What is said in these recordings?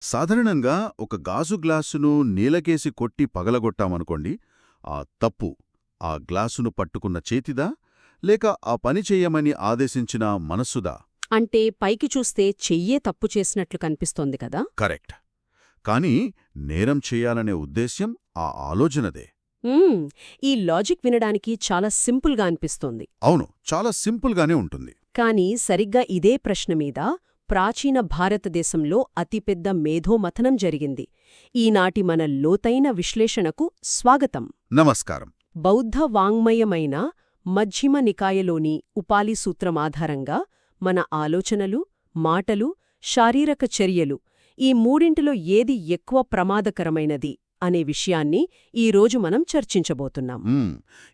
సాధారణంగా ఒక గాజు గ్లాసును నీలకేసి కొట్టి పగలగొట్టామనుకోండి, ఆ తప్పు ఆ గ్లాసును పట్టుకున్న చేతిదా, లేక ఆ పని చెయ్యమని ఆదేశించిన మనస్సుదా? అంటే పైకి చూస్తే చెయ్యే తప్పు చేసినట్లు కనిపిస్తోంది కదా. కరెక్ట్. కానీ నేరం చెయ్యాలనే ఉద్దేశ్యం ఆ ఆలోచనదే. మ్మ్, ఈ లాజిక్ వినడానికి చాలా సింపుల్గా అనిపిస్తోంది. అవును, చాలా సింపుల్గానే ఉంటుంది. కానీ సరిగ్గా ఇదే ప్రశ్న మీద ప్రాచీన భారతదేశంలో అతిపెద్ద మేధోమథనం జరిగింది. ఈనాటి మన లోతైన విశ్లేషణకు స్వాగతం. నమస్కారం. బౌద్ధ వాంగ్మయమైన మధ్యమ నికాయలోని ఉపాలి సూత్రం ఆధారంగా మన ఆలోచనలు, మాటలు, శారీరక చర్యలు ఈ మూడింటిలో ఏది ఎక్కువ ప్రమాదకరమైనది అనే విషయాన్ని ఈరోజు మనం చర్చించబోతున్నాం.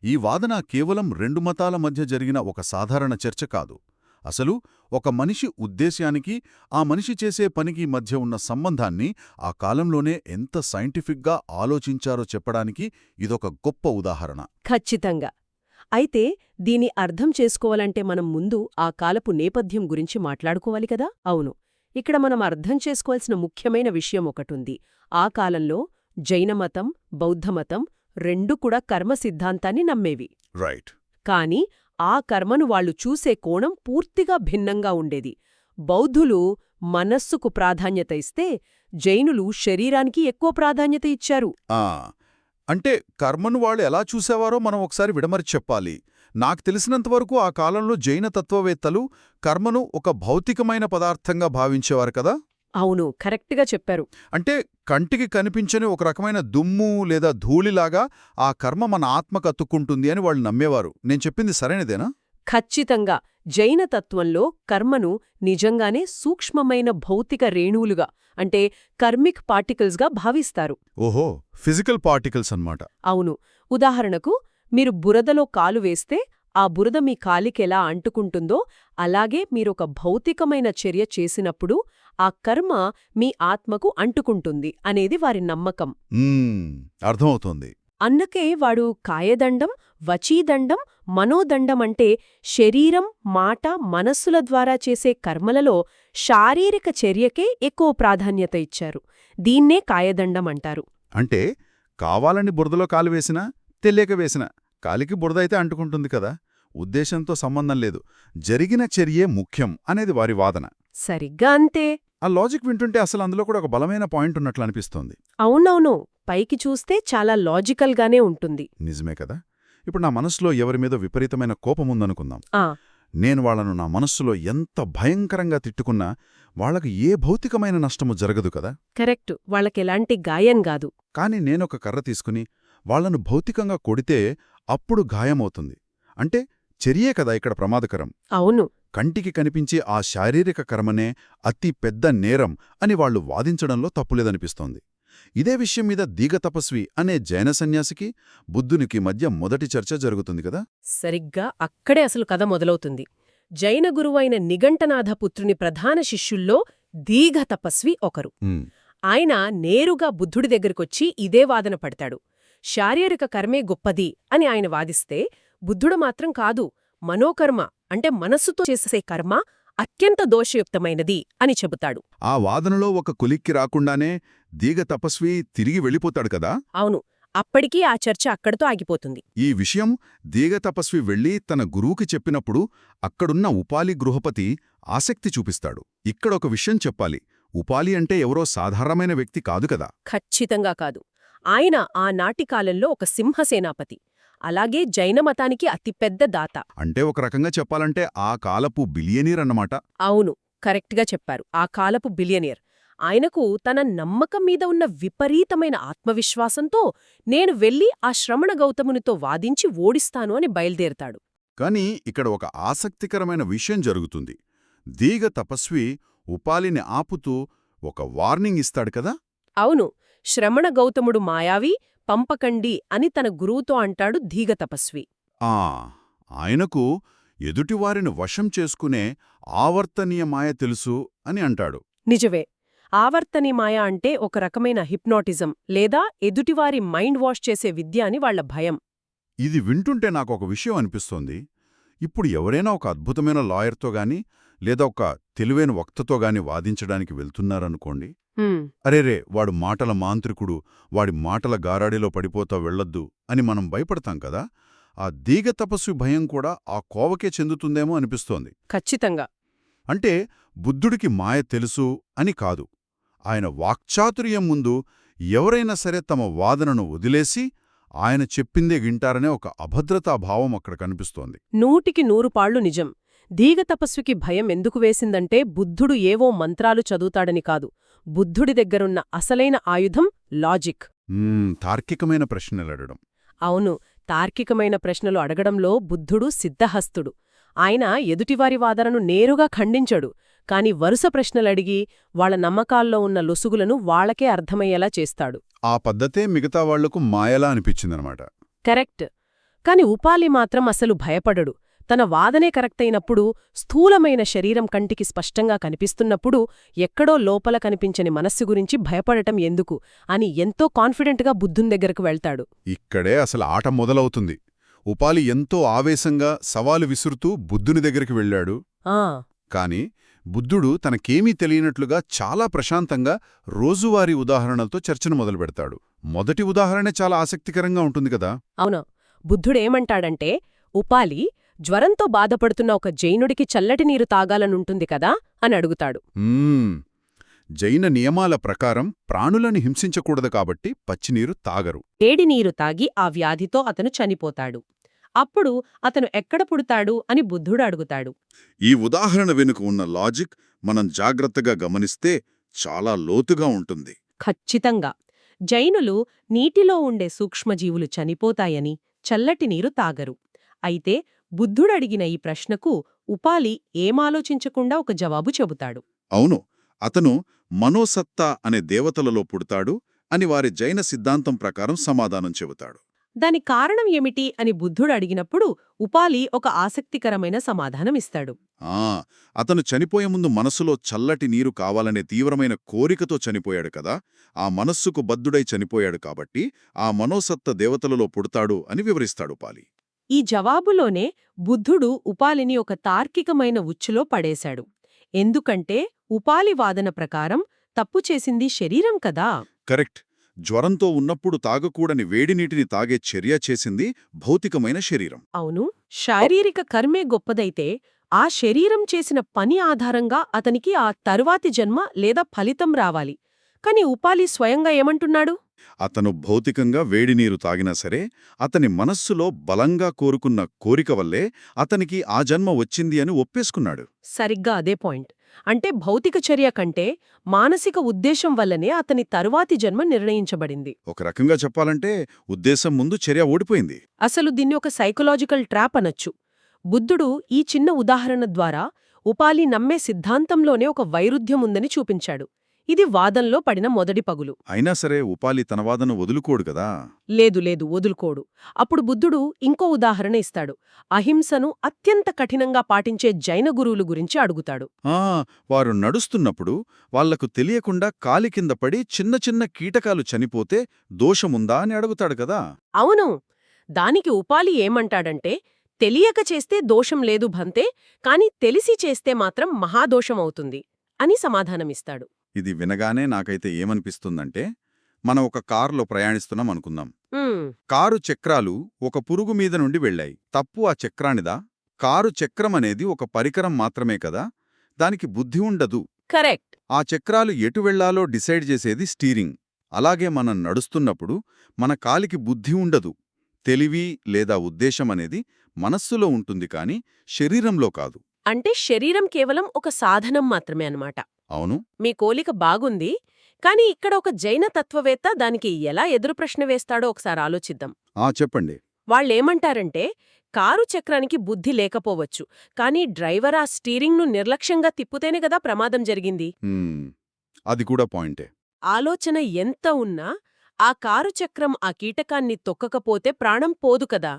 ఈ వాదన కేవలం రెండు మతాల మధ్య జరిగిన ఒక సాధారణ చర్చ కాదు. అసలు ఒక మనిషి ఉద్దేశ్యానికి, ఆ మనిషి చేసే పనికి మధ్య ఉన్న సంబంధాన్ని ఆ కాలంలోనే ఎంత సైంటిఫిక్గా ఆలోచించారో చెప్పడానికి ఇదొక గొప్ప ఉదాహరణ. ఖచ్చితంగా. అయితే దీని అర్థం చేసుకోవాలంటే మనం ముందు ఆ కాలపు నేపథ్యం గురించి మాట్లాడుకోవాలి కదా. అవును, ఇక్కడ మనం అర్థం చేసుకోవాల్సిన ముఖ్యమైన విషయం ఒకటుంది. ఆ కాలంలో జైనమతం, బౌద్ధమతం రెండూ కూడా కర్మ సిద్ధాంతాన్ని నమ్మేవి. రైట్. కాని ఆ కర్మను వాళ్లు చూసే కోణం పూర్తిగా భిన్నంగా ఉండేది. బౌద్ధులు మనస్సుకు ప్రాధాన్యత ఇస్తే, జైనులు శరీరానికి ఎక్కువ ప్రాధాన్యత ఇచ్చారు. అంటే కర్మను వాళ్ళు ఎలా చూసేవారో మనం ఒకసారి విడమరి చెప్పాలి. నాకు తెలిసినంతవరకు ఆ కాలంలో జైన తత్వవేత్తలు కర్మను ఒక భౌతికమైన పదార్థంగా భావించేవారు కదా. అవును, కరెక్ట్గా చెప్పారు. అంటే కంటికి కనిపించని ఒక రకమైన దుమ్ము లేదా ధూళిలాగా ఆ కర్మ మన ఆత్మకు అతుక్కుంటుంది అని వాళ్ళు నమ్మేవారు. నేను చెప్పింది సరైనదేనా? ఖచ్చితంగా. జైన తత్వంలో కర్మను నిజంగానే సూక్ష్మమైన భౌతిక రేణువులుగా, అంటే కర్మిక్ పార్టికల్స్గా భావిస్తారు. ఓహో, ఫిజికల్ పార్టికల్స్ అన్నమాట. అవును. ఉదాహరణకు, మీరు బురదలో కాలు వేస్తే ఆ బురద మీ కాలికెలా అంటుకుంటుందో అలాగే మీరొక భౌతికమైన చర్య చేసినప్పుడు ఆ కర్మ మీ ఆత్మకు అంటుకుంటుంది అనేది వారి నమ్మకం. అర్థమవుతోంది. అందుకే వాడు కాయదండం, వచీదండం, మనోదండం అంటే శరీరం, మాట, మనస్సుల ద్వారా చేసే కర్మలలో శారీరక చర్యకే ఎక్కువ ప్రాధాన్యత ఇచ్చారు. దీన్నే కాయదండం అంటారు. అంటే కావాలని బురదలో కాలు వేసినా, తెలియక వేసినా కాలికి బురద అయితే అంటుకుంటుంది కదా. ఉద్దేశంతో సంబంధం లేదు, జరిగిన చర్యే ముఖ్యం అనేది వారి వాదన. సరిగ్గా అంతే. ఆ లాజిక్ వింటుంటే అసలు అందులో కూడా ఒక బలమైన పాయింట్ ఉన్నట్లు అనిపిస్తోంది. అవునవును, పైకి చూస్తే చాలా లాజికల్గానే ఉంటుంది. నిజమే కదా. ఇప్పుడు నా మనసులో ఎవరి మీద విపరీతమైన కోపముందనుకుందాం. ఆ నేను వాళ్లను నా మనస్సులో ఎంత భయంకరంగా తిట్టుకున్నా వాళ్లకు ఏ భౌతికమైన నష్టము జరగదు కదా. కరెక్ట్, వాళ్ళకెలాంటి గాయం కాదు. కాని నేనొక కర్ర తీసుకుని వాళ్లను భౌతికంగా కొడితే అప్పుడు గాయమవుతుంది. అంటే చర్యే కదా ఇక్కడ ప్రమాదకరం. అవును. కంటికి కనిపించే ఆ శారీరక కర్మనే అతి పెద్ద నేరం అని వాళ్లు వాదించడంలో తప్పులేదనిపిస్తోంది. ఇదే విషయం మీద దీగతపస్వి అనే జైన సన్యాసికి బుద్ధునికి మధ్య మొదటి చర్చ జరుగుతుంది కదా. సరిగ్గా అక్కడే అసలు కథ మొదలవుతుంది. జైన గురువైన నిఘంటనాథపుత్రుని ప్రధాన శిష్యుల్లో దీఘతపస్వి ఒకరు. ఆయన నేరుగా బుద్ధుడి దగ్గరకొచ్చి ఇదే వాదన పడతాడు. శారీరక కర్మే గొప్పది అని ఆయన వాదిస్తే, బుద్ధుడు మాత్రం కాదు, మనోకర్మ అంటే మనస్సుతో చేసే కర్మ అత్యంత దోషయుక్తమైనది అని చెబుతాడు. ఆ వాదనలో ఒక కొలిక్కి రాకుండానే దీగ తపస్వి తిరిగి వెళ్ళిపోతాడు కదా. అవును, అప్పటికీ ఆ చర్చ అక్కడితో ఆగిపోతుంది. ఈ విషయం దీగ తపస్వి వెళ్లి తన గురువుకి చెప్పినప్పుడు అక్కడున్న ఉపాలి గృహపతి ఆసక్తి చూపిస్తాడు. ఇక్కడొక విషయం చెప్పాలి, ఉపాలి అంటే ఎవరో సాధారణమైన వ్యక్తి కాదు కదా. ఖచ్చితంగా కాదు. ఆయన ఆనాటి కాలంలో ఒక సింహసేనాపతి, అలాగే జైనమతానికి అతిపెద్ద దాత. అంటే ఒక రకంగా చెప్పాలంటే ఆ కాలపు బిలియనీర్ అన్నమాట. అవును, కరెక్ట్గా చెప్పారు, ఆ కాలపు బిలియనీర్. ఆయనకు తన నమ్మకం మీద ఉన్న విపరీతమైన ఆత్మవిశ్వాసంతో నేను వెళ్లి ఆ శ్రమణ గౌతమునితో వాదించి ఓడిస్తాను అని బయల్దేరతాడు. కాని ఇక్కడ ఒక ఆసక్తికరమైన విషయం జరుగుతుంది. దీగ తపస్వి ఉపాలిని ఆపుతూ ఒక వార్నింగ్ ఇస్తాడు కదా. అవును, శ్రమణ గౌతముడు మాయావి, పంపకండి అని తన గురువుతో అంటాడు దీగతపస్వి. ఆయనకు ఎదుటివారిని వశం చేసుకునే ఆవర్తనీయ మాయ తెలుసు అని అంటాడు. నిజవే. ఆవర్తనీమాయ అంటే ఒక రకమైన హిప్నాటిజం లేదా ఎదుటివారి మైండ్ వాష్ చేసే విద్య అని వాళ్ల భయం. ఇది వింటుంటే నాకొక విషయం అనిపిస్తోంది. ఇప్పుడు ఎవరైనా ఒక అద్భుతమైన లాయర్తో గాని లేదా ఒక తెలివైన వక్తతో గాని వాదించడానికి వెళ్తున్నారనుకోండి, హ్మ్, అరేరే వాడు మాటల మాంత్రికుడు, వాడి మాటల గారాడిలో పడిపోతా వెళ్ళొద్దు అని మనం భయపడతాం కదా, ఆ దీగ తపస్వి భయం కూడా ఆ కోవకే చెందుతుందేమో అనిపిస్తోంది. ఖచ్చితంగా. అంటే బుద్ధుడికి మాయ తెలుసు అని కాదు, ఆయన వాక్చాతుర్యం ముందు ఎవరైనా సరే తమ వాదనను వదిలేసి ఆయన చెప్పిందే వింటారనే ఒక అభద్రతాభావం అక్కడ కనిపిస్తోంది. 100కి 100 పాళ్ళు నిజం. దీగ తపస్వికి భయం ఎందుకు వేసిందంటే బుద్ధుడు ఏవో మంత్రాలు చదువుతాడని కాదు. బుద్ధుడి దగ్గరున్న అసలైన ఆయుధం లాజిక్. తార్కికమైన ప్రశ్నలడడం. అవును, తార్కికమైన ప్రశ్నలు అడగడంలో బుద్ధుడు సిద్ధహస్తుడు. ఆయన ఎదుటివారి వాదనను నేరుగా ఖండించడు, కాని వరుస ప్రశ్నలడిగి వాళ్ల నమ్మకాల్లో ఉన్న లొసుగులను వాళ్లకే అర్థమయ్యేలా చేస్తాడు. ఆ పద్ధతే మిగతా వాళ్లకు మాయలా అనిపించిందనమాట. కరెక్ట్. కాని ఉపాలి మాత్రం అసలు భయపడడు. తన వాదనే కరెక్టైనప్పుడు, స్థూలమైన శరీరం కంటికి స్పష్టంగా కనిపిస్తున్నప్పుడు ఎక్కడో లోపల కనిపించని మనస్సు గురించి భయపడటం ఎందుకు అని ఎంతో కాన్ఫిడెంట్గా బుద్ధుందెగ్గరకు వెళ్తాడు. ఇక్కడే అసలు ఆట మొదలవుతుంది. ఉపాలి ఎంతో ఆవేశంగా సవాలు విసురుతూ బుద్ధుని దగ్గరికి వెళ్ళాడు. కాని బుద్ధుడు తనకేమీ తెలియనట్లుగా చాలా ప్రశాంతంగా రోజువారీ ఉదాహరణలతో చర్చను మొదలుపెడతాడు. మొదటి ఉదాహరణే చాలా ఆసక్తికరంగా ఉంటుంది కదా. అవునా. బుద్ధుడేమంటాడంటే, ఉపాలి, జ్వరంతో బాధపడుతున్న ఒక జైనుడికి చల్లటి నీరు తాగాలనుంటుంది కదా అని అడుగుతాడు. జైన నియమాల ప్రకారం ప్రాణులను హింసించకూడదు కాబట్టి పచ్చినీరు తాగరు. వేడి నీరు తాగి ఆ వ్యాధితో అతను చనిపోతాడు. అప్పుడు అతను ఎక్కడ పుడతాడు అని బుద్ధుడు అడుగుతాడు. ఈ ఉదాహరణ వెనుక ఉన్న లాజిక్ మనం జాగ్రత్తగా గమనిస్తే చాలా లోతుగా ఉంటుంది. ఖచ్చితంగా. జైనులు నీటిలో ఉండే సూక్ష్మజీవులు చనిపోతాయని చల్లటి నీరు తాగరు. అయితే బుద్ధుడడిగిన ఈ ప్రశ్నకు ఉపాలి ఏమాలోచించకుండా ఒక జవాబు చెబుతాడు. అవును, అతను మనోసత్తా అనే దేవతలలో పుడతాడు అని వారి జైన సిద్ధాంతం ప్రకారం సమాధానం చెబుతాడు. దాని కారణం ఏమిటి అని బుద్ధుడు అడిగినప్పుడు ఉపాలి ఒక ఆసక్తికరమైన సమాధానమిస్తాడు. అతను చనిపోయే ముందు మనసులో చల్లటి నీరు కావాలనే తీవ్రమైన కోరికతో చనిపోయాడు కదా, ఆ మనస్సుకు బద్ధుడై చనిపోయాడు కాబట్టి ఆ మనోసత్త దేవతలలో పుడతాడు అని వివరిస్తాడు ఉపాలి. ఈ జవాబులోనే బుద్ధుడు ఉపాలిని ఒక తార్కికమైన ఉచ్చులో పడేశాడు. ఎందుకంటే ఉపాలి వాదన ప్రకారం తప్పు చేసింది శరీరం కదా. కరెక్ట్. జ్వరంతో ఉన్నప్పుడు తాగకూడని వేడినీటిని తాగే చర్య చేసింది భౌతికమైన శరీరం. అవును, శారీరక కర్మే గొప్పదైతే ఆ శరీరం చేసిన పని ఆధారంగా అతనికి ఆ తరువాతి జన్మ లేదా ఫలితం రావాలి. కాని ఉపాలి స్వయంగా ఏమంటున్నాడు? అతను భౌతికంగా వేడినీరు తాగినా సరే అతని మనస్సులో బలంగా కోరుకున్న కోరిక వల్లే అతనికి ఆ జన్మ వచ్చింది అని ఒప్పేసుకున్నాడు. సరిగ్గా అదే పాయింట్. అంటే భౌతిక చర్య కంటే మానసిక ఉద్దేశం వల్లనే అతని తరువాతి జన్మ నిర్ణయించబడింది. ఒక రకంగా చెప్పాలంటే ఉద్దేశం ముందు చర్య ఓడిపోయింది. అసలు దీన్ని ఒక సైకలాజికల్ ట్రాప్ అనొచ్చు. బుద్ధుడు ఈ చిన్న ఉదాహరణ ద్వారా ఉపాలి నమ్మే సిద్ధాంతంలోనే ఒక వైరుధ్యం ఉందని చూపించాడు. ఇది వాదంలో పడిన మొదటి పగులు. అయినా సరే ఉపాలి తన వాదన వదులుకోడు కదా. లేదు, వదులుకోడు. అప్పుడు బుద్ధుడు ఇంకో ఉదాహరణ ఇస్తాడు. అహింసను అత్యంత కఠినంగా పాటించే జైన గురువులు గురించి అడుగుతాడు. వారు నడుస్తున్నప్పుడు వాళ్లకు తెలియకుండా కాలి కింద పడి చిన్న చిన్న కీటకాలు చనిపోతే దోషముందా అని అడుగుతాడు కదా. అవును. దానికి ఉపాలి ఏమంటాడంటే, తెలియక చేస్తే దోషం లేదు భంతే, కాని తెలిసి చేస్తే మాత్రం మహాదోషమవుతుంది అని సమాధానమిస్తాడు. ఇది వినగానే నాకైతే ఏమనిపిస్తుందంటే, మనం ఒక కారులో ప్రయాణిస్తున్నాం అనుకుందాం. కారు చక్రాలు ఒక పురుగు మీద నుండి వెళ్ళాయి. తప్పు ఆ చక్రానిదా? కారు చక్రమనేది ఒక పరికరం మాత్రమే కదా, దానికి బుద్ధి ఉండదు. కరెక్ట్. ఆ చక్రాలు ఎటు వెళ్లాలో డిసైడ్ చేసేది స్టీరింగ్. అలాగే మనం నడుస్తున్నప్పుడు మన కాలికి బుద్ధి ఉండదు. తెలివి లేదా ఉద్దేశం అనేది మనస్సులో ఉంటుంది కాని శరీరంలో కాదు. అంటే శరీరం కేవలం ఒక సాధనం మాత్రమే అన్నమాట. అవును. మీ కోలిక బాగుంది, కాని ఇక్కడ ఒక జైన తత్వవేత్త దానికి ఎలా ఎదురు ప్రశ్న వేస్తాడో ఒకసారి ఆలోచిద్దాం. చెప్పండి. వాళ్ళేమంటారంటే, కారు చక్రానికి బుద్ధి లేకపోవచ్చు, కాని డ్రైవర్ ఆ స్టీరింగ్ను నిర్లక్ష్యంగా తిప్పుతేనే గదా ప్రమాదం జరిగింది. అది కూడా పాయింటే. ఆలోచన ఎంత ఉన్నా ఆ కారు చక్రం ఆ కీటకాన్ని తొక్కకపోతే ప్రాణం పోదు కదా.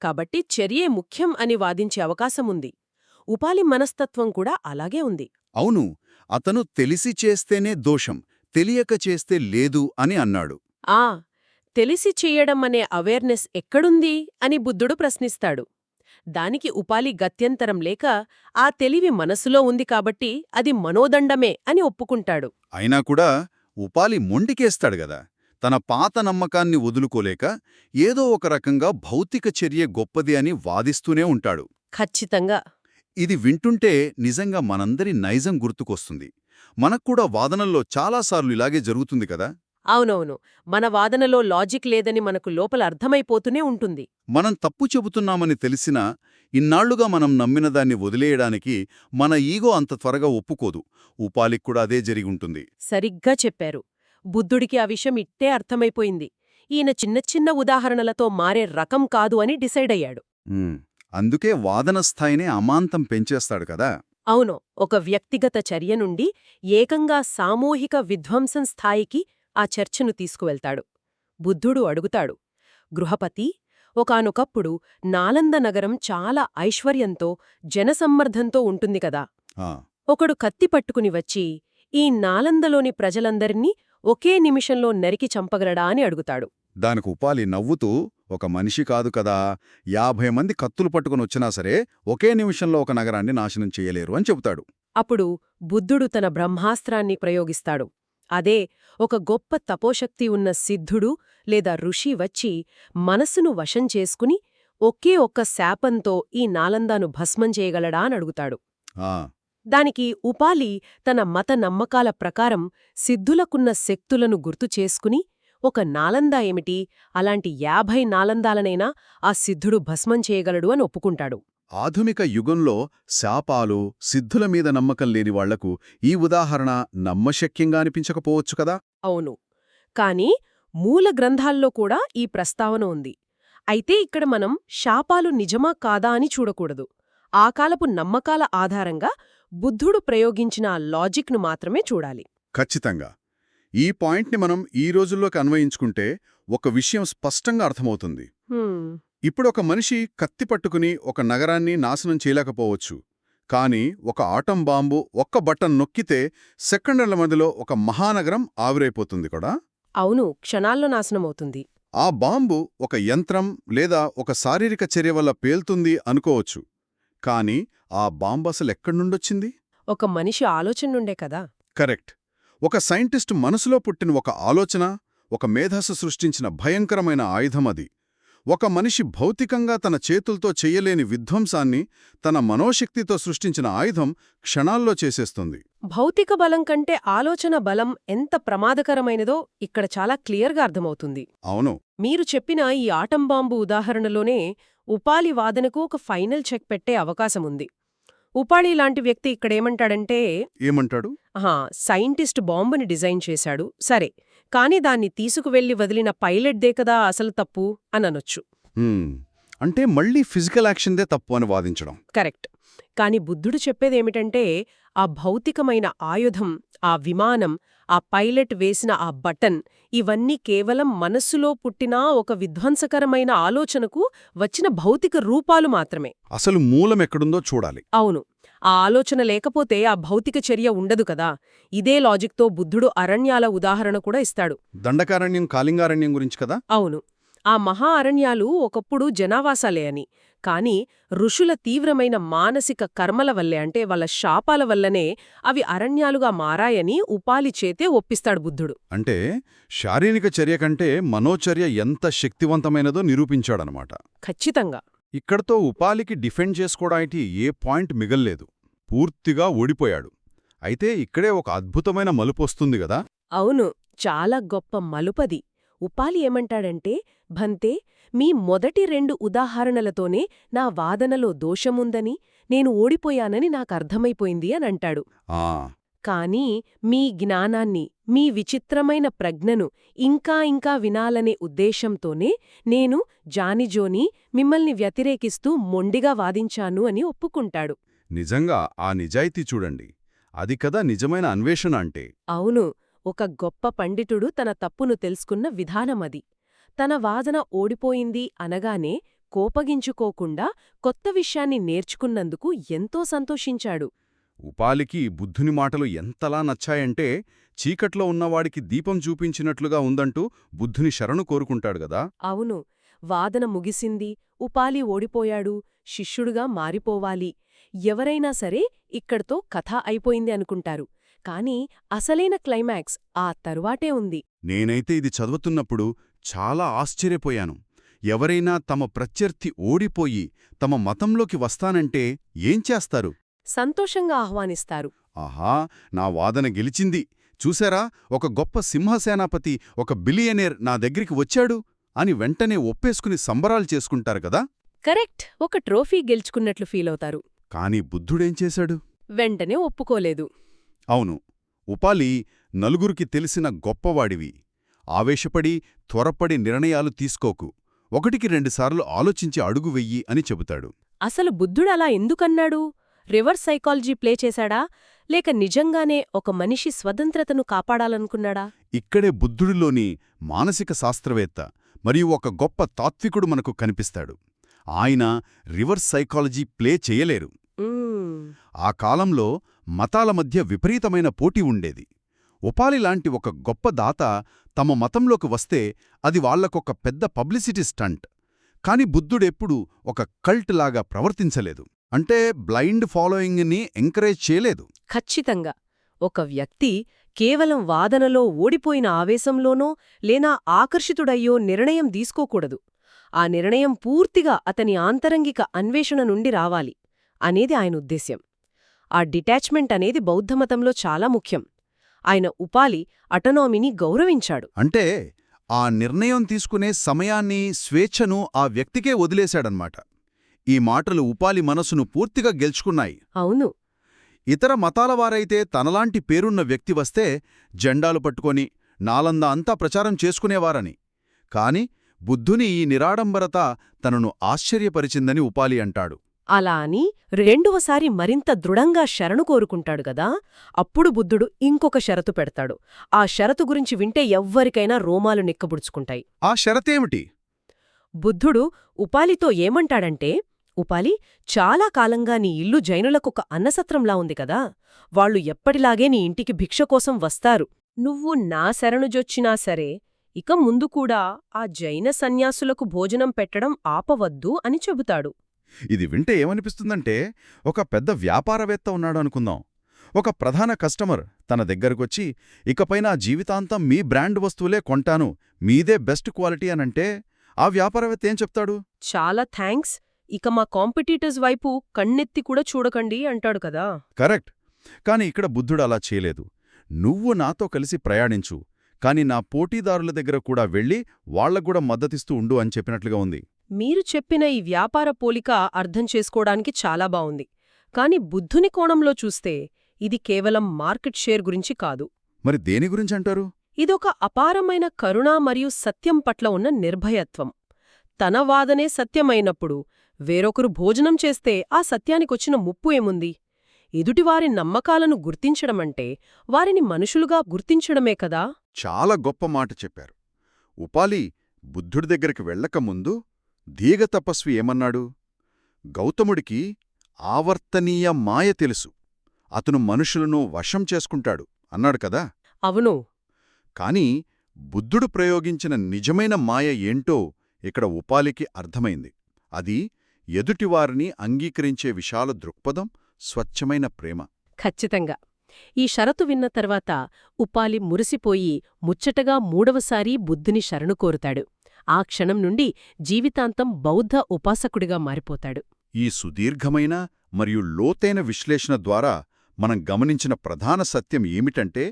కాబట్టి చర్యే ముఖ్యం అని వాదించే అవకాశముంది. ఉపాలి మనస్తత్వం కూడా అలాగే ఉంది. అవును, అతను తెలిసి చేస్తేనే దోషం, తెలియక చేస్తే లేదు అని అన్నాడు. తెలిసి చెయ్యడం అనే అవేర్నెస్ ఎక్కడుంది అని బుద్ధుడు ప్రశ్నిస్తాడు. దానికి ఉపాలి గత్యంతరం లేక ఆ తెలివి మనసులో ఉంది కాబట్టి అది మనోదండమే అని ఒప్పుకుంటాడు. అయినా కూడా ఉపాలి మొండికేస్తాడు గదా. తన పాత నమ్మకాన్ని వదులుకోలేక ఏదో ఒక రకంగా భౌతిక చర్య గొప్పది అని వాదిస్తూనే ఉంటాడు. ఖచ్చితంగా. ఇది వింటుంటే నిజంగా మనందరి నైజం గుర్తుకొస్తుంది. మనక్కూడా వాదనల్లో చాలాసార్లు ఇలాగే జరుగుతుంది కదా. అవునవును. మన వాదనలో లాజిక్ లేదని మనకు లోపల అర్థమైపోతూనే ఉంటుంది. మనం తప్పు చెబుతున్నామని తెలిసినా ఇన్నాళ్లుగా మనం నమ్మిన దాన్ని వదిలేయడానికి మన ఈగో అంత త్వరగా ఒప్పుకోదు. ఉపాలిక్కూడా అదే జరిగుంటుంది. సరిగ్గా చెప్పారు. బుద్ధుడికి ఆ విషయం ఇట్టే అర్థమైపోయింది. ఈయన చిన్న చిన్న ఉదాహరణలతో మారే రకం కాదు అని డిసైడయ్యాడు. అందుకే వాదన స్థాయినే అమాంతం పెంచేస్తాడు కదా. అవును. ఒక వ్యక్తిగత చర్య నుండి ఏకంగా సామూహిక విధ్వంసం స్థాయికి ఆ చర్చను తీసుకువెళ్తాడు. బుద్ధుడు అడుగుతాడు, గృహపతి, ఒకానొకప్పుడు నాలంద నగరం చాలా ఐశ్వర్యంతో జనసమ్మర్ధంతో ఉంటుంది కదా. ఒకడు కత్తి పట్టుకుని వచ్చి ఈ నాలందలోని ప్రజలందరినీ ఒకే నిమిషంలో నరికి చంపగలడా అని అడుగుతాడు. దానికి ఉపాలి నవ్వుతూ, ఒక మనిషి కాదు కదా, 50 మంది కత్తులు పట్టుకునొచ్చినా సరే ఒకే నిమిషంలో ఒక నగరాన్ని నాశనం చెయ్యలేరు అని చెబుతాడు. అప్పుడు బుద్ధుడు తన బ్రహ్మాస్త్రాన్ని ప్రయోగిస్తాడు. అదే ఒక గొప్ప తపోశక్తి ఉన్న సిద్ధుడు లేదా ఋషి వచ్చి మనస్సును వశం చేసుకుని ఒకే ఒక్క శాపంతో ఈ నాలందాను భస్మం చేయగలడా అని అడుగుతాడు. దానికి ఉపాలి తన మత నమ్మకాల ప్రకారం సిద్ధులకున్న శక్తులను గుర్తు చేసుకుని ఒక నాలందా ఏమిటి, అలాంటి 50 నాలందాలనైనా ఆ సిద్ధుడు భస్మం చేయగలడు అని ఒప్పుకుంటాడు. ఆధునిక యుగంలో శాపాలు, సిద్ధుల మీద నమ్మకం లేని వాళ్లకు ఈ ఉదాహరణ నమ్మశక్యంగా అనిపించకపోవచ్చు కదా. అవును. కాని మూల గ్రంథాల్లో కూడా ఈ ప్రస్తావన ఉంది. అయితే ఇక్కడ మనం శాపాలు నిజమా కాదా అని చూడకూడదు. ఆ కాలపు నమ్మకాల ఆధారంగా బుద్ధుడు ప్రయోగించిన లాజిక్ను మాత్రమే చూడాలి. ఖచ్చితంగా. ఈ పాయింట్ని మనం ఈ రోజుల్లోకి అన్వయించుకుంటే ఒక విషయం స్పష్టంగా అర్థమవుతుంది. ఇప్పుడొక మనిషి కత్తి పట్టుకుని ఒక నగరాన్ని నాశనం చేయలేకపోవచ్చు. కాని ఒక ఆటం బాంబు ఒక్క బటన్ నొక్కితే సెకండ్ల మధ్యలో ఒక మహానగరం ఆవిరైపోతుంది కూడా. అవును, క్షణాల్లో నాశనమవుతుంది. ఆ బాంబు ఒక యంత్రం లేదా ఒక శారీరక చర్య వల్ల పేల్తుంది అనుకోవచ్చు. కాని ఆ బాంబు అసలెక్కడ్నుండొచ్చింది? ఒక మనిషి ఆలోచన నుండే కదా. కరెక్ట్. ఒక సైంటిస్టు మనసులో పుట్టిన ఒక ఆలోచన, ఒక మేధస్సు సృష్టించిన భయంకరమైన ఆయుధం అది. ఒక మనిషి భౌతికంగా తన చేతులతో చెయ్యలేని విధ్వంసాన్ని తన మనోశక్తితో సృష్టించిన ఆయుధం క్షణాల్లో చేసేస్తుంది. భౌతిక బలం కంటే ఆలోచన బలం ఎంత ప్రమాదకరమైనదో ఇక్కడ చాలా క్లియర్గా అర్థమవుతుంది. అవును. మీరు చెప్పిన ఈ ఆటం బాంబు ఉదాహరణలోనే ఉపాలి వాదనకు ఒక ఫైనల్ చెక్ పెట్టే అవకాశముంది. ఉపాలి లాంటి వ్యక్తి ఇక్కడేమంటాడంటే, ఏమంటాడు? సైంటిస్ట్ బాంబుని డిజైన్ చేశాడు, సరే, కాని దాన్ని తీసుకువెళ్లి వదిలిన పైలట్దే కదా అసలు తప్పు అనొచ్చు. అంటే మళ్లీ ఫిజికల్ యాక్షన్దే తప్పు అని వాదించడం. కరెక్ట్. కాని బుద్ధుడు చెప్పేదేమిటంటే, ఆ భౌతికమైన ఆయుధం, ఆ విమానం, ఆ పైలట్ వేసిన ఆ బటన్, ఇవన్నీ కేవలం మనస్సులో పుట్టిన ఒక విధ్వంసకరమైన ఆలోచనకు వచ్చిన భౌతిక రూపాలు మాత్రమే. అసలు మూలమెక్కడుందో చూడాలి. అవును. ఆ ఆలోచన లేకపోతే ఆ భౌతిక చర్య ఉండదు కదా. ఇదే లాజిక్తో బుద్ధుడు అరణ్యాల ఉదాహరణ కూడా ఇస్తాడు. దండకారణ్యం, కాళింగారణ్యం గురించి కదా. అవును. ఆ మహా అరణ్యాలు ఒకప్పుడు జనావాసాలే అని, కాని ఋషుల తీవ్రమైన మానసిక కర్మల వల్లే, అంటే వాళ్ళ శాపాల వల్లనే అవి అరణ్యాలుగా మారాయని ఉపాలి చేతే ఒప్పిస్తాడు బుద్ధుడు. అంటే శారీరక చర్య కంటే మనోచర్య ఎంత శక్తివంతమైనదో నిరూపించాడనమాట. ఖచ్చితంగా. ఇక్కడతో ఉపాలికి డిఫెండ్ చేసుకోవడానికి ఏ పాయింట్ మిగల్లేదు. పూర్తిగా ఓడిపోయాడు. అయితే ఇక్కడే ఒక అద్భుతమైన మలుపొస్తుంది గదా. అవును, చాలా గొప్ప మలుపది. ఉపాలి ఏమంటాడంటే, భంతే, మీ మొదటి 2 ఉదాహరణలతోనే నా వాదనలో దోషముందని, నేను ఓడిపోయానని నాకర్థమైపోయింది అనంటాడు. కాని మీ జ్ఞానాన్ని, మీ విచిత్రమైన ప్రజ్ఞను ఇంకా ఇంకా వినాలనే ఉద్దేశంతోనే నేను జానిజోని మిమ్మల్ని వ్యతిరేకిస్తూ మొండిగా వాదించాను అని ఒప్పుకుంటాడు. నిజంగా ఆ నిజాయితీ చూడండి. అది కదా నిజమైన అన్వేషణ అంటే. అవును. ఒక గొప్ప పండితుడు తన తప్పును తెలుసుకున్న విధానమది. తన వాదన ఓడిపోయింది అనగానే కోపగించుకోకుండా కొత్త విషయాన్ని నేర్చుకున్నందుకు ఎంతో సంతోషించాడు. ఉపాలికి బుద్ధుని మాటలు ఎంతలా నచ్చాయంటే, చీకట్లో ఉన్నవాడికి దీపం చూపించినట్లుగా ఉందంటూ బుద్ధుని శరణు కోరుకుంటాడు గదా. అవును. వాదన ముగిసింది, ఉపాలి ఓడిపోయాడు, శిష్యుడుగా మారిపోవాలి. ఎవరైనా సరే ఇక్కడితో కథ అయిపోయింది అనుకుంటారు. కాని అసలైన క్లైమాక్స్ ఆ తరువాటే ఉంది. నేనైతే ఇది చదువుతున్నప్పుడు చాలా ఆశ్చర్యపోయాను. ఎవరైనా తమ ప్రత్యర్థి ఓడిపోయి తమ మతంలోకి వస్తానంటే ఏం చేస్తారు? సంతోషంగా ఆహ్వానిస్తారు. ఆహా, నా వాదన గెలిచింది. చూశారా, ఒక గొప్ప సింహసేనాపతి, ఒక బిలియనేర్ నా దగ్గరికి వచ్చాడు అని వెంటనే ఒప్పేసుకుని సంబరాలు చేసుకుంటారు కదా. కరెక్ట్, ఒక ట్రోఫీ గెలుచుకున్నట్లు ఫీలవుతారు. కాని బుద్ధుడేం చేశాడు? వెంటనే ఒప్పుకోలేదు. అవును, ఉపాలి, నలుగురికి తెలిసిన గొప్పవాడివి. ఆవేశపడి త్వరపడి నిర్ణయాలు తీసుకోకు. ఒకటికి రెండుసార్లు ఆలోచించి అడుగు వెయ్యి అని చెబుతాడు. అసలు బుద్ధుడలా ఎందుకన్నాడు? రివర్స్ సైకాలజీ ప్లే చేశాడా, లేక నిజంగానే ఒక మనిషి స్వతంత్రతను కాపాడాలనుకున్నాడా? ఇక్కడే బుద్ధుడిలోని మానసిక శాస్త్రవేత్త మరియు ఒక గొప్ప తాత్వికుడు మనకు కనిపిస్తాడు. ఆయన రివర్స్ సైకాలజీ ప్లే చేయలేరు. ఆ కాలంలో మతాల మధ్య విపరీతమైన పోటీ ఉండేది. ఉపాలిలాంటి ఒక గొప్ప దాత తమ మతంలోకి వస్తే అది వాళ్లకొక పెద్ద పబ్లిసిటీ స్టంట్. కాని బుద్ధుడెప్పుడూ ఒక కల్ట్ లాగా ప్రవర్తించలేదు. అంటే బ్లైండ్ ఫాలోయింగ్ని ఎంకరేజ్ చేయలేదు. ఖచ్చితంగా. ఒక వ్యక్తి కేవలం వాదనలో ఓడిపోయిన ఆవేశంలోనో లేనా ఆకర్షితుడయ్యో నిర్ణయం తీసుకోకూడదు. ఆ నిర్ణయం పూర్తిగా అతని ఆంతరంగిక అన్వేషణ నుండి రావాలి అనేది ఆయన ఉద్దేశ్యం. ఆ డిటాచ్మెంట్ అనేది బౌద్ధమతంలో చాలా ముఖ్యం. ఆయన ఉపాలి అటనామీని గౌరవించాడు. అంటే ఆ నిర్ణయం తీసుకునే సమయాన్ని, స్వేచ్ఛను ఆ వ్యక్తికే వదిలేశాడన్మాట. ఈ మాటలు ఉపాలి మనసును పూర్తిగా గెలుచుకున్నాయి. అవును. ఇతర మతాల వారైతే తనలాంటి పేరున్న వ్యక్తి వస్తే జెండాలు పట్టుకొని నాలంద అంతా ప్రచారం చేసుకునేవారని. కాని బుద్ధుని ఈ నిరాడంబరత తనను ఆశ్చర్యపరిచిందని ఉపాలి అంటాడు. అలా అని రెండవసారి మరింత దృఢంగా శరణు కోరుకుంటాడు గదా. అప్పుడు బుద్ధుడు ఇంకొక షరతు పెడతాడు. ఆ షరతు గురించి వింటే ఎవ్వరికైనా రోమాలు నిక్కబుడుచుకుంటాయి. ఆ షరతేమిటి? బుద్ధుడు ఉపాలితో ఏమంటాడంటే, ఉపాలి, చాలా కాలంగా నీ ఇల్లు జైనులకొక అన్నసత్రంలా ఉంది కదా. వాళ్లు ఎప్పటిలాగే నీ ఇంటికి భిక్ష కోసం వస్తారు. నువ్వు నా శరణుజొచ్చినా సరే ఇక ముందు కూడా ఆ జైన సన్యాసులకు భోజనం పెట్టడం ఆపవద్దు అని చెబుతాడు. ఇది వింటే ఏమనిపిస్తుందంటే, ఒక పెద్ద వ్యాపారవేత్త ఉన్నాడు అనుకుందాం. ఒక ప్రధాన కస్టమర్ తన దగ్గరకొచ్చి, ఇకపై నా జీవితాంతం మీ బ్రాండ్ వస్తువులే కొంటాను, మీదే బెస్ట్ క్వాలిటీ అనంటే ఆ వ్యాపారవేత్త ఏం చెప్తాడు? చాలా థ్యాంక్స్, ఇక మా కాంపిటీటర్స్ వైపు కన్నెత్తి కూడా చూడకండి అంటాడు కదా. కరెక్ట్. కాని ఇక్కడ బుద్ధుడు అలా చేయలేదు. నువ్వు నాతో కలిసి ప్రయాణించు, కాని నా పోటీదారుల దగ్గర కూడా వెళ్ళి వాళ్లకూడా మద్దతిస్తూ ఉండు అని చెప్పినట్లుగా ఉంది. మీరు చెప్పిన ఈ వ్యాపార పోలిక అర్థం చేసుకోవడానికి చాలా బావుంది. కాని బుద్ధుని కోణంలో చూస్తే ఇది కేవలం మార్కెట్ షేర్ గురించి కాదు. మరి దేని గురించంటారు? ఇదొక అపారమైన కరుణ మరియు సత్యం పట్ల ఉన్న నిర్భయత్వం. తన వాదనే సత్యమైనప్పుడు వేరొకరు భోజనం చేస్తే ఆ సత్యానికొచ్చిన ముప్పు ఏముంది? ఎదుటివారి నమ్మకాలను గుర్తించడమంటే వారిని మనుషులుగా గుర్తించడమే కదా. చాలా గొప్ప మాట చెప్పారు. ఉపాలి బుద్ధుడి దగ్గరికి వెళ్లకముందు దీగ తపస్వి ఏమన్నాడు? గౌతముడికి ఆవర్తనీయ మాయ తెలుసు, అతను మనుషులను వశం చేసుకుంటాడు అన్నాడు కదా. అవును. కాని బుద్ధుడు ప్రయోగించిన నిజమైన మాయ ఏంటో ఇక్కడ ఉపాలికి అర్థమైంది. అది ఎదుటివారిని అంగీకరించే విశాల దృక్పథం, స్వచ్ఛమైన ప్రేమ. ఖచ్చితంగా. ఈ షరతు విన్న తర్వాత ఉపాలి మురిసిపోయి ముచ్చటగా మూడవసారి బుద్ధుని శరణు కోరుతాడు. ఆ క్షణం నుండి జీవితాంతం బౌద్ధ ఉపాసకుడిగా మారిపోతాడు. ఈ సుదీర్ఘమైన మరియు లోతైన విశ్లేషణ ద్వారా మనం గమనించిన ప్రధాన సత్యం ఏమిటంటే,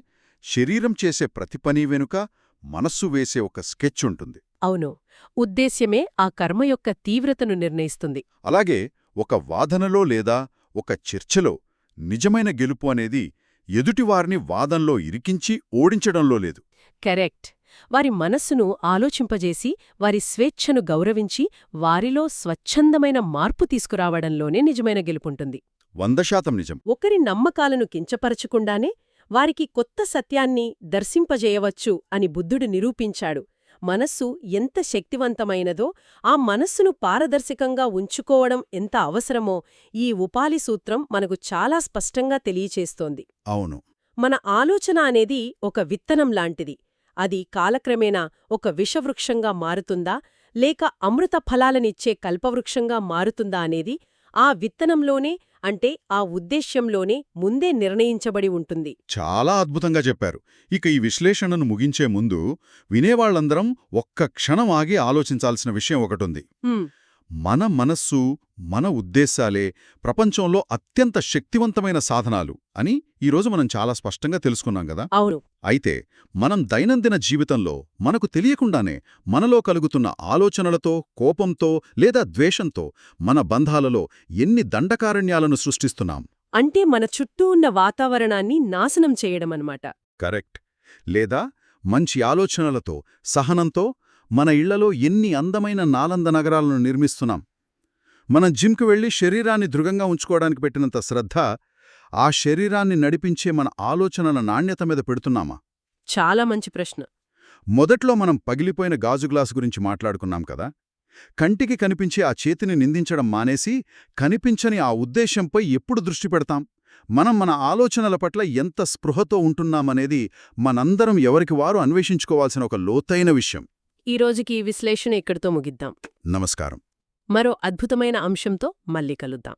శరీరం చేసే ప్రతి పని వెనుక మనస్సు వేసే ఒక స్కెచ్ ఉంటుంది. అవును. ఉద్దేశ్యమే ఆ కర్మ యొక్క తీవ్రతను నిర్ణయిస్తుంది. అలాగే ఒక వాదనలో లేదా ఒక చర్చలో నిజమైన గెలుపు అనేది ఎదుటివారిని వాదంలో ఇరికించి ఓడించడంలో లేదు. కరెక్ట్. వారి మనస్సును ఆలోచింపజేసి వారి స్వేచ్ఛను గౌరవించి వారిలో స్వచ్ఛందమైన మార్పు తీసుకురావడంలోనే నిజమైన గెలుపుంటుంది. 100% నిజం. ఒకరి నమ్మకాలను కించపరచకుండానే వారికి కొత్త సత్యాన్ని దర్శింపజేయవచ్చు అని బుద్ధుడు నిరూపించాడు. మనస్సు ఎంత శక్తివంతమైనదో, ఆ మనస్సును పారదర్శకంగా ఉంచుకోవడం ఎంత అవసరమో ఈ ఉపాలి సూత్రం మనకు చాలా స్పష్టంగా తెలియచేస్తోంది. అవును. మన ఆలోచన అనేది ఒక విత్తనం లాంటిది. అది కాలక్రమేణా ఒక విషవృక్షంగా మారుతుందా, లేక అమృత ఫలాలనిచ్చే కల్పవృక్షంగా మారుతుందా అనేది ఆ విత్తనంలోనే అంటే ఆ ఉద్దేశ్యంలోనే ముందే నిర్ణయించబడి ఉంటుంది. చాలా అద్భుతంగా చెప్పారు. ఇక ఈ విశ్లేషణను ముగించే ముందు వినేవాళ్లందరం ఒక్క క్షణం ఆగి ఆలోచించాల్సిన విషయం ఒకటుంది. హ్మ్, మన మనస్సు, మన ఉద్దేశాలే ప్రపంచంలో అత్యంత శక్తివంతమైన సాధనాలు అని ఈరోజు మనం చాలా స్పష్టంగా తెలుసుకున్నాం గదా. అవును. అయితే మనం దైనందిన జీవితంలో మనకు తెలియకుండానే మనలో కలుగుతున్న ఆలోచనలతో, కోపంతో లేదా ద్వేషంతో మన బంధాలలో ఎన్ని దండకారణ్యాలను సృష్టిస్తున్నాం. అంటే మన చుట్టూ ఉన్న వాతావరణాన్ని నాశనం చేయడమన్నమాట. కరెక్ట్. లేదా మంచి ఆలోచనలతో, సహనంతో మన ఇళ్లలో ఎన్ని అందమైన నాలంద నగరాలను నిర్మిస్తున్నాం. మనం జిమ్కు వెళ్లి శరీరాన్ని దృఢంగా ఉంచుకోవడానికి పెట్టినంత శ్రద్ధ ఆ శరీరాన్ని నడిపించే మన ఆలోచనల నాణ్యత మీద పెడుతున్నామా? చాలా మంచి ప్రశ్న. మొదట్లో మనం పగిలిపోయిన గాజు గ్లాసు గురించి మాట్లాడుకున్నాం కదా. కంటికి కనిపించే ఆ చేతిని నిందించడం మానేసి కనిపించని ఆ ఉద్దేశంపై ఎప్పుడు దృష్టి పెడతాం? మనం మన ఆలోచనల పట్ల ఎంత స్పృహతో ఉంటున్నామనేది మనందరం ఎవరికి వారు అన్వేషించుకోవాల్సిన ఒక లోతైన విషయం. ఈ రోజుకి ఈ విశ్లేషణ ఇక్కడితో ముగిద్దాం. నమస్కారం. మరో అద్భుతమైన అంశంతో మళ్ళీ కలుద్దాం.